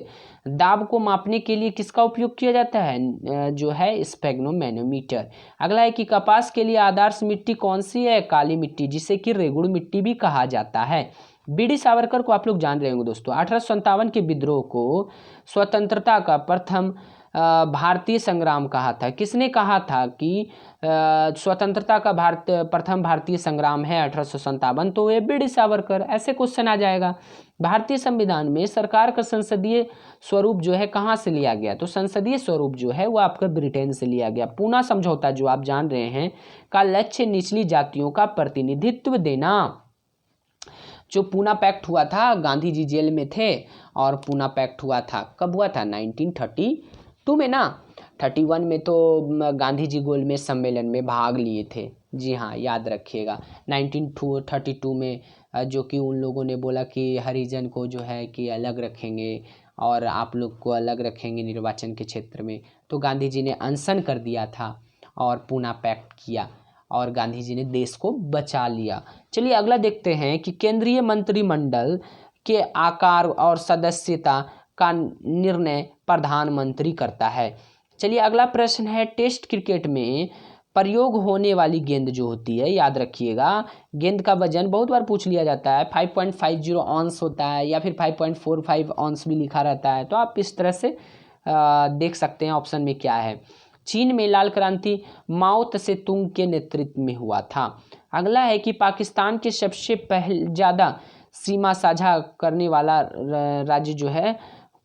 दाब को मापने के लिए किसका उपयोग किया जाता है? जो है स्फेग्नोमैनोमीटर। अगला है कि कपास के लिए आदर्श मिट्टी कौन सी है? काली मिट्टी, जिसे कि रेगुड़ मिट्टी भी कहा जाता है। बीडी सावरकर को आप लोग जान रहे होंगे दोस्तों। 1857 के विद्रोह को स्वतंत्रता का प्रथम भारतीय संग्राम कहा था। किसने कहा था कि स्वतंत्रता का प्रथम भारतीय संग्राम है 1857? तो ये बीडी सावरकर। ऐसे क्वेश्चन आ जाएगा। भारतीय संविधान में सरकार का संसदीय स्वरूप जो है कहाँ से लिया गया? तो संसदीय स्वरूप जो है वो आपका ब्रिटेन से लिया गया। पूना समझौता जो आप जान रहे हैं का लक्ष्य निचली जातियों का प्रतिनिधित्व देना। जो पूना पैक्ट हुआ था, गांधी जी जेल में थे और पूना पैक्ट हुआ था, कब हुआ था? 1932 में ना। 31 में तो गांधी जी गोलमेज सम्मेलन में भाग लिए थे। जी हाँ, याद रखिएगा। 1932 में जो कि उन लोगों ने बोला कि हरिजन को जो है कि अलग रखेंगे और आप लोग को अलग रखेंगे निर्वाचन के क्षेत्र में। तो गांधी जी ने अनशन कर दिया था और पूना पैक्ट किया और गांधी जी ने देश को बचा लिया। चलिए अगला देखते हैं कि केंद्रीय मंत्रिमंडल के आकार और सदस्यता का निर्णय प्रधानमंत्री करता है। चलिए अगला प्रश्न है, टेस्ट क्रिकेट में प्रयोग होने वाली गेंद जो होती है, याद रखिएगा, गेंद का वजन बहुत बार पूछ लिया जाता है। 5.50 ऑन्स होता है या फिर 5.45 ऑन्स भी लिखा रहता है। तो आप इस तरह से देख सकते हैं ऑप्शन में क्या है। चीन में लाल क्रांति माओ त्से तुंग के नेतृत्व में हुआ था। अगला है कि पाकिस्तान के सबसे ज़्यादा सीमा साझा करने वाला राज्य जो है,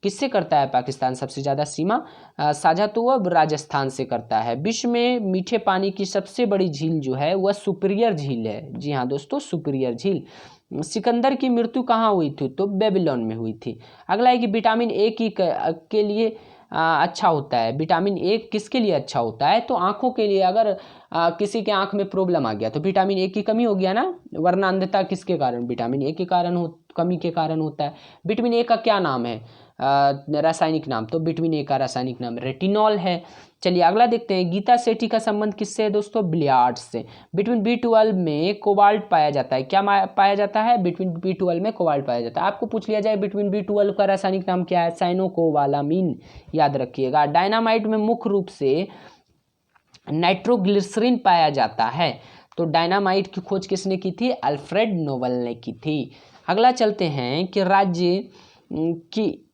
किससे करता है पाकिस्तान सबसे ज़्यादा सीमा साझा? तो वह राजस्थान से करता है। विश्व में मीठे पानी की सबसे बड़ी झील जो है वह सुपीरियर झील है। जी हाँ दोस्तों, सुपीरियर झील। सिकंदर की मृत्यु कहाँ हुई थी? तो बेबीलोन में हुई थी। अगला है कि विटामिन ए के लिए अच्छा होता है। विटामिन ए किसके लिए अच्छा होता है? तो आँखों के लिए। अगर किसी के आँख में प्रॉब्लम आ गया तो विटामिन ए की कमी हो गया ना, वरना अंधता किसके कारण? विटामिन ए के कारण कमी के कारण होता है। विटामिन ए का क्या नाम है, रासायनिक नाम? तो विटामिन ए का रासायनिक नाम रेटिनॉल है। चलिए अगला देखते हैं, गीता सेठी का संबंध किससे है दोस्तों? बिलियर्ड्स से। विटामिन B12 में कोबाल्ट पाया जाता है। क्या पाया जाता है? विटामिन B12 में कोबाल्ट पाया जाता है। आपको पूछ लिया जाए विटामिन B12 का रासायनिक नाम क्या है? साइनोकोबालामिन, याद रखिएगा। डायनामाइट में मुख्य रूप से नाइट्रोग्लिसरीन पाया जाता है। तो डायनामाइट की खोज किसने की थी? अल्फ्रेड नोबल ने की थी। अगला चलते हैं कि राज्य की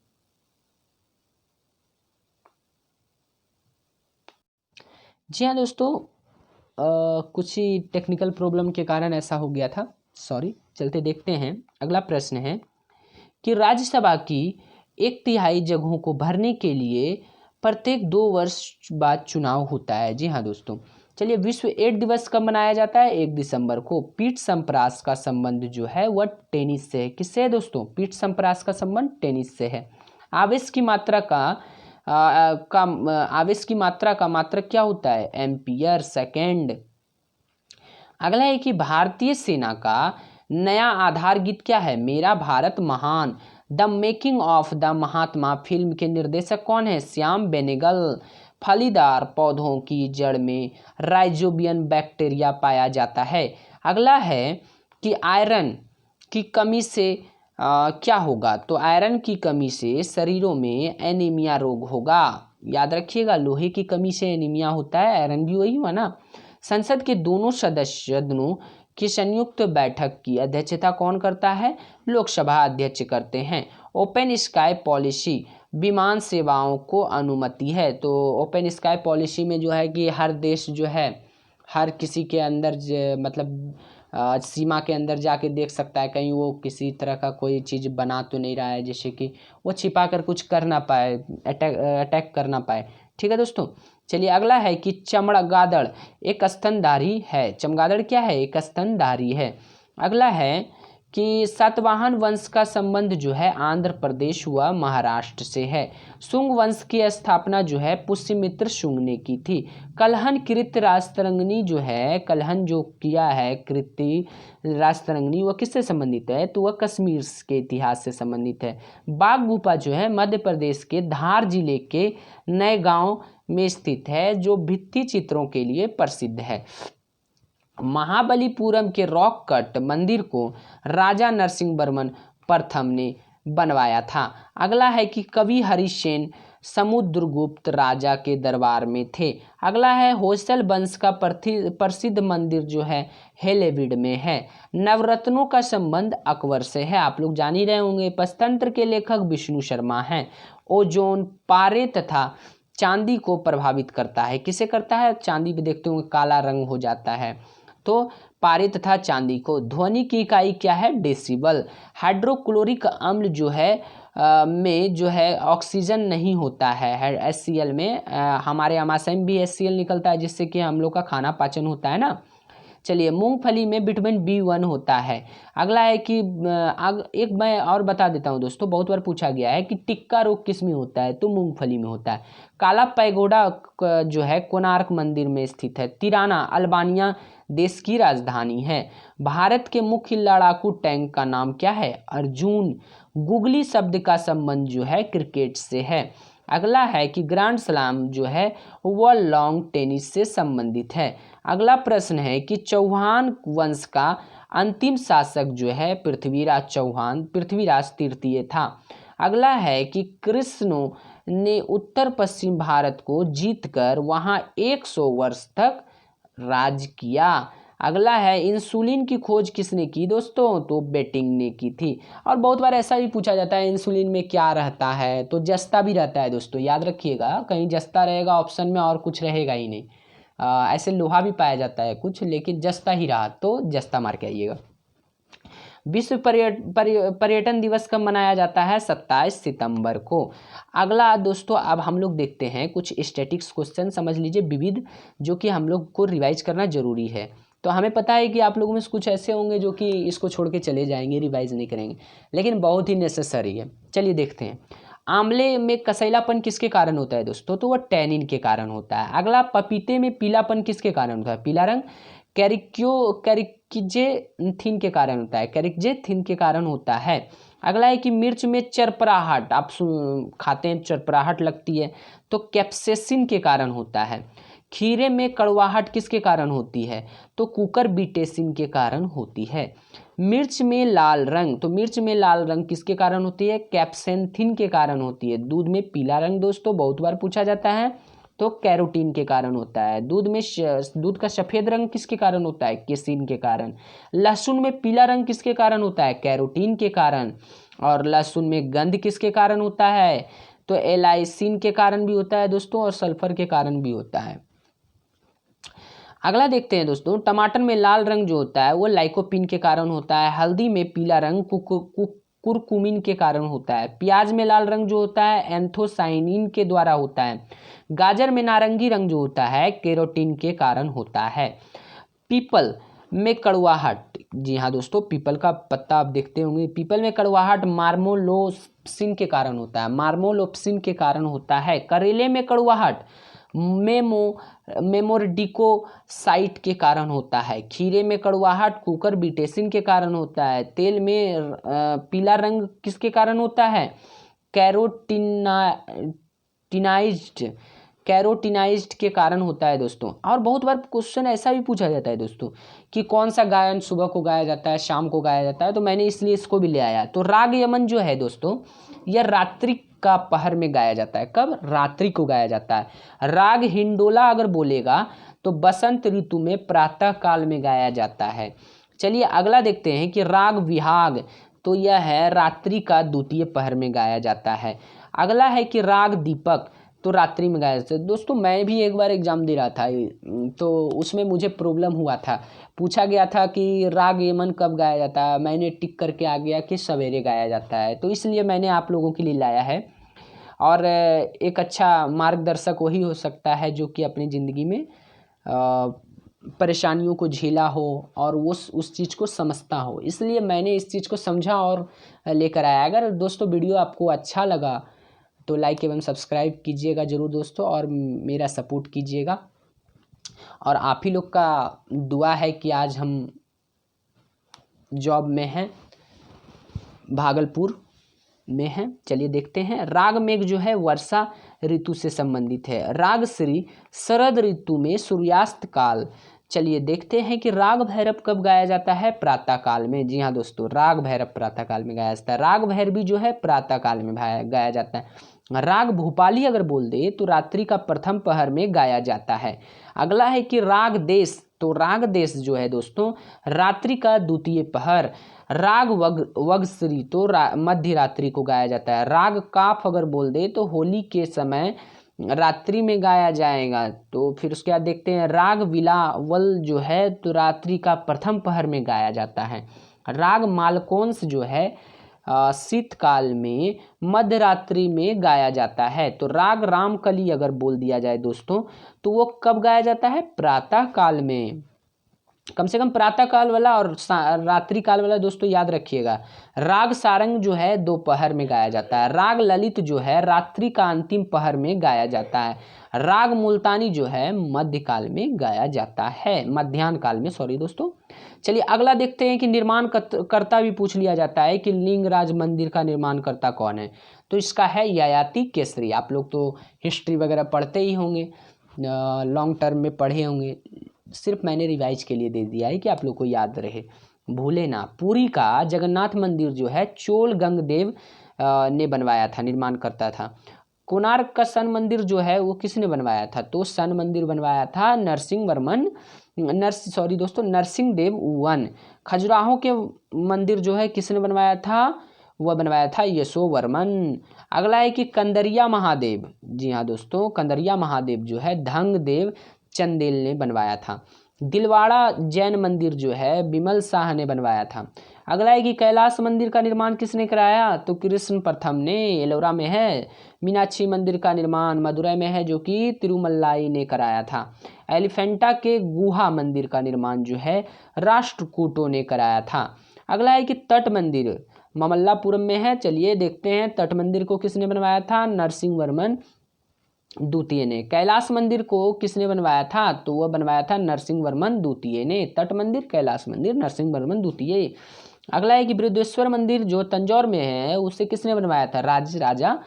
जी हाँ दोस्तों, कुछ ही टेक्निकल प्रॉब्लम के कारण ऐसा हो गया था, सॉरी। चलते देखते हैं, अगला प्रश्न है कि राज्यसभा की 1/3 जगहों को भरने के लिए प्रत्येक 2 वर्ष बाद चुनाव होता है। जी हाँ दोस्तों। चलिए विश्व एड्स दिवस कब मनाया जाता है? 1 दिसंबर को। पीठ संप्रास का संबंध जो है वह टेनिस से है। किससे है दोस्तों? पीठ संप्रास का संबंध टेनिस से है। आवेश की मात्रा का आवेश की मात्रा का मात्रक क्या होता है? Ampere second. अगला है कि भारतीय सेना का नया आधार गीत क्या है? मेरा भारत महान। The making of the Mahatma film के निर्देशक कौन है? श्याम बेनेगल। फलीदार पौधों की जड़ में राइजोबियम बैक्टीरिया पाया जाता है। अगला है कि आयरन की कमी से क्या होगा? तो आयरन की कमी से शरीरों में एनीमिया रोग होगा। याद रखिएगा, लोहे की कमी से एनीमिया होता है, आयरन भी वही हुआ ना। संसद के दोनों सदनों की संयुक्त बैठक की अध्यक्षता कौन करता है? लोकसभा अध्यक्ष करते हैं। ओपन स्काई पॉलिसी विमान सेवाओं को अनुमति है। तो ओपन स्काई पॉलिसी में जो है कि हर देश जो है हर किसी के अंदर मतलब सीमा के अंदर जाके देख सकता है कहीं वो किसी तरह का कोई चीज़ बना तो नहीं रहा है, जैसे कि वो छिपा कर कुछ कर ना पाए, अटैक कर ना पाए। ठीक है दोस्तों, चलिए अगला है कि चमगादड़ एक स्तनधारी है। चमगादड़ क्या है? एक स्तनधारी है। अगला है कि सातवाहन वंश का संबंध जो है आंध्र प्रदेश व महाराष्ट्र से है। शुंग वंश की स्थापना जो है पुष्यमित्र शुंग ने की थी। कलहन कृत राजतरंगिणी जो है, कलहन जो किया है कृति राजतरंगिणी, वह किससे संबंधित है? तो वह कश्मीर के इतिहास से संबंधित है। बाघ गुफा जो है मध्य प्रदेश के धार जिले के नए गांव में स्थित है, जो भित्ति चित्रों के लिए प्रसिद्ध है। महाबलीपुरम के रॉक कट मंदिर को राजा नरसिंहवर्मन प्रथम ने बनवाया था। अगला है कि कवि हरिसेन समुद्रगुप्त राजा के दरबार में थे। अगला है होयसल वंश का प्रसिद्ध मंदिर जो है हेलेविड में है। नवरत्नों का संबंध अकबर से है, आप लोग जान ही रहे होंगे। पंचतंत्र के लेखक विष्णु शर्मा हैं। ओजोन पारे तथा चांदी को प्रभावित करता है। किसे करता है? चांदी पे देखते होंगे काला रंग हो जाता है, तो पारे तथा चांदी को। ध्वनि की इकाई क्या है? डेसिबल। हाइड्रोक्लोरिक अम्ल जो है में जो है ऑक्सीजन नहीं होता है HCl में। हमारे आमाशय में भी HCl निकलता है, जिससे कि हम लोग का खाना पाचन होता है ना। चलिए मूंगफली में विटामिन B1 होता है। अगला है कि एक मैं और बता देता हूँ दोस्तों, बहुत बार पूछा गया है कि टिक्का रोग किस में होता है? तो मूंगफली में होता है। काला पैगोडा जो है कोणार्क मंदिर में स्थित है। तिराना अल्बानिया देश की राजधानी है। भारत के मुख्य लड़ाकू टैंक का नाम क्या है? अर्जुन। गुगली शब्द का संबंध जो है क्रिकेट से है। अगला है कि ग्रैंड स्लैम जो है वह लॉन्ग टेनिस से संबंधित है। अगला प्रश्न है कि चौहान वंश का अंतिम शासक जो है पृथ्वीराज चौहान, पृथ्वीराज तृतीय था। अगला है कि कृष्ण ने उत्तर पश्चिम भारत को जीतकर वहां 100 वर्ष तक राज किया। अगला है इंसुलिन की खोज किसने की दोस्तों? तो बेटिंग ने की थी। और बहुत बार ऐसा भी पूछा जाता है इंसुलिन में क्या रहता है? तो जस्ता भी रहता है दोस्तों, याद रखिएगा। कहीं जस्ता रहेगा ऑप्शन में और कुछ रहेगा ही नहीं। ऐसे लोहा भी पाया जाता है कुछ, लेकिन जस्ता ही रहा तो जस्ता मार के आइएगा। विश्व पर्यटन दिवस कब मनाया जाता है? 27 सितंबर को। अगला दोस्तों अब हम लोग देखते हैं कुछ स्टैटिक्स क्वेश्चन, समझ लीजिए विविध, जो कि हम लोग को रिवाइज करना जरूरी है। तो हमें पता है कि आप लोगों में से कुछ ऐसे होंगे जो कि इसको छोड़ के चले जाएंगे, रिवाइज नहीं करेंगे, लेकिन बहुत ही नेसेसरी है। चलिए देखते हैं। आंवले में कसैलापन किसके कारण होता है दोस्तों? तो वह टैनिन के कारण होता है। अगला पपीते में पीलापन किसके कारण होता है? पीला रंग कैरिक्जेथिन के कारण होता है, कैरिक्जेथिन के कारण होता है। अगला है कि मिर्च में चरपराहट, आप खाते हैं चरपराहट लगती है, तो कैप्सेसिन के कारण होता है। खीरे में कड़वाहट किसके कारण होती है? तो कुकुरबिटेसिन के कारण होती है। मिर्च में लाल रंग, तो मिर्च में लाल रंग किसके कारण होती है? कैप्सेंथिन के कारण होती है। दूध में पीला रंग दोस्तों बहुत बार पूछा जाता है, तो कैरोटीन के कारण होता है। दूध का सफेद रंग किसके कारण होता है? केसिन के कारण। लहसुन में पीला रंग किसके कारण होता है? कैरोटीन के कारण। और लहसुन में गंध किसके कारण होता है? तो एलाइसिन के कारण भी होता है दोस्तों, और सल्फर के कारण भी होता है। अगला देखते हैं दोस्तों, टमाटर में लाल रंग जो होता है वो लाइकोपिन के कारण होता है। हल्दी में पीला रंग कुरकुमिन के कारण होता है। प्याज में लाल रंग जो होता है एंथोसाइनिन के द्वारा होता है। गाजर में नारंगी रंग जो होता है कैरोटीन के कारण होता है। पीपल में कड़वाहट, जी हाँ दोस्तों, पीपल का पत्ता आप देखते होंगे, पीपल में कड़वाहट मार्मोलोप्सिन के कारण होता है, मार्मोलोप्सिन के कारण होता है। करेले में कड़वाहट मेमोर्डिकोसाइट के कारण होता है। खीरे में कड़वाहट कुकुरबिटेसिन के कारण होता है। तेल में पीला रंग किसके कारण होता है? कैरोटिनाइज्ड के कारण होता है दोस्तों। और बहुत बार क्वेश्चन ऐसा भी पूछा जाता है दोस्तों कि कौन सा गायन सुबह को गाया जाता है, शाम को गाया जाता है, तो मैंने इसलिए इसको भी ले आया। तो राग यमन जो है दोस्तों, यह रात्रि का पहर में गाया जाता है। कब? रात्रि को गाया जाता है। राग हिंडोला अगर बोलेगा तो बसंत ऋतु में प्रातः काल में गाया जाता है। चलिए अगला देखते हैं कि राग विहाग, तो यह है रात्रि का द्वितीय पहर में गाया जाता है। अगला है कि राग दीपक तो रात्रि में गाया जाता है। दोस्तों मैं भी एक बार एग्जाम दे रहा था तो उसमें मुझे प्रॉब्लम हुआ था, पूछा गया था कि राग यमन कब गाया जाता है, मैंने टिक करके आ गया कि सवेरे गाया जाता है, तो इसलिए मैंने आप लोगों के लिए लाया है। और एक अच्छा मार्गदर्शक वही हो सकता है जो कि अपनी ज़िंदगी में परेशानियों को झेला हो और वो उस चीज़ को समझता हो, इसलिए मैंने इस चीज़ को समझा और लेकर आया। अगर दोस्तों वीडियो आपको अच्छा लगा तो लाइक एवं सब्सक्राइब कीजिएगा ज़रूर दोस्तों, और मेरा सपोर्ट कीजिएगा। और आप ही लोग का दुआ है कि आज हम जॉब में हैं, भागलपुर में हैं। चलिए देखते हैं। राग मेघ जो है वर्षा ऋतु से संबंधित है। राग श्री शरद ऋतु में सूर्यास्त काल। चलिए देखते हैं कि राग भैरव कब गाया जाता है, प्रातः काल में। जी हाँ दोस्तों, राग भैरव प्रातः काल में गाया जाता है। राग भैरवी जो है प्रातः काल में गाया जाता है। राग भूपाली अगर बोल दे तो रात्रि का प्रथम पहर में गाया जाता है। अगला है कि राग देश, तो राग देश जो है दोस्तों रात्रि का द्वितीय पहर। राग वगश्री तो मध्य रात्रि को गाया जाता है। राग काफ अगर बोल दे तो होली के समय रात्रि में गाया जाएगा। तो फिर उसके बाद देखते हैं राग बिलावल जो है तो रात्रि का प्रथम पहर में गाया जाता है। राग मालकोंस जो है शीतकाल में मध्य रात्रि में गाया जाता है। तो राग रामकली अगर बोल दिया जाए दोस्तों तो वो कब गाया जाता है, प्रातः काल में। कम से कम प्रातः काल वाला और रात्रि काल वाला दोस्तों याद रखिएगा। राग सारंग जो है दोपहर में गाया जाता है। राग ललित जो है रात्रि का अंतिम पहर में गाया जाता है। राग मुल्तानी जो है मध्यकाल में गाया जाता है, मध्याह्न काल में, सॉरी दोस्तों। चलिए अगला देखते हैं कि निर्माण कर्ता भी पूछ लिया जाता है कि लिंगराज मंदिर का निर्माण कर्ता कौन है, तो इसका है ययाति केसरी। आप लोग तो हिस्ट्री वगैरह पढ़ते ही होंगे, लॉन्ग टर्म में पढ़े होंगे, सिर्फ मैंने रिवाइज के लिए दे दिया है कि आप लोग को याद रहे, भूले ना। पुरी का जगन्नाथ मंदिर जो है चोल गंगदेव ने बनवाया था, निर्माण करता था। कोणार्क का सन मंदिर जो है वो किसने बनवाया था, तो सन मंदिर बनवाया था नरसिंह देव वन। खजुराहो के मंदिर जो है किसने बनवाया था, वह बनवाया था यशोवर्मन। अगला है कि कंदरिया महादेव, जी हाँ दोस्तों, कंदरिया महादेव जो है धंगदेव चंदेल ने बनवाया था। दिलवाड़ा जैन मंदिर जो है बिमल शाह ने बनवाया था। अगला है कि कैलाश मंदिर का निर्माण किसने कराया, तो कृष्ण प्रथम ने, एलोरा में है। मीनाक्षी मंदिर का निर्माण मदुरै में है जो कि तिरुमल्लाई ने कराया था। एलिफेंटा के गुहा मंदिर का निर्माण जो है राष्ट्रकूटों ने कराया था। अगला है कि तट मंदिर ममल्लापुरम में है। चलिए देखते हैं तट मंदिर को किसने बनवाया था, नरसिंहवर्मन द्वितीय ने। कैलाश मंदिर को किसने बनवाया था, तो वह बनवाया था नरसिंहवर्मन द्वितीय ने। तट मंदिर, कैलाश मंदिर, नरसिंहवर्मन द्वितीय। अगला है कि बृहदेश्वर मंदिर जो तंजौर में है उसे किसने बनवाया था, राजा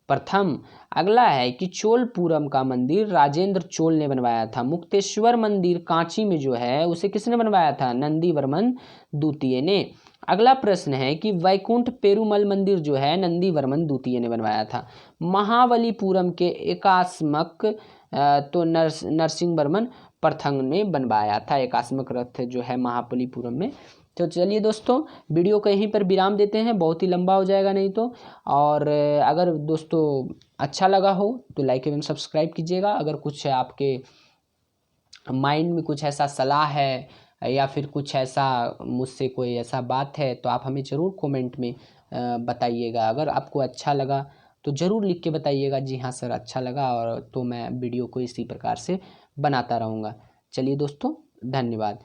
प्रथम। अगला है कि चोलपुरम का मंदिर राजेंद्र चोल ने बनवाया था। मुक्तेश्वर मंदिर कांची में जो है उसे किसने बनवाया था, नंदीवर्मन द्वितीय ने। अगला प्रश्न है कि वैकुंठ पेरुमल मंदिर जो है नंदीवर्मन द्वितीय ने बनवाया था। महाबलीपुरम के एकास्मक तो नरसिंहवर्मन प्रथम ने बनवाया था, एकास्मक रथ जो है महाबलीपुरम में। तो चलिए दोस्तों वीडियो को यहीं पर विराम देते हैं, बहुत ही लंबा हो जाएगा नहीं तो। और अगर दोस्तों अच्छा लगा हो तो लाइक एवं सब्सक्राइब कीजिएगा। अगर कुछ आपके माइंड में कुछ ऐसा सलाह है या फिर कुछ ऐसा मुझसे कोई ऐसा बात है तो आप हमें ज़रूर कमेंट में बताइएगा। अगर आपको अच्छा लगा तो ज़रूर लिख के बताइएगा, जी हाँ सर अच्छा लगा, और तो मैं वीडियो को इसी प्रकार से बनाता रहूँगा। चलिए दोस्तों धन्यवाद।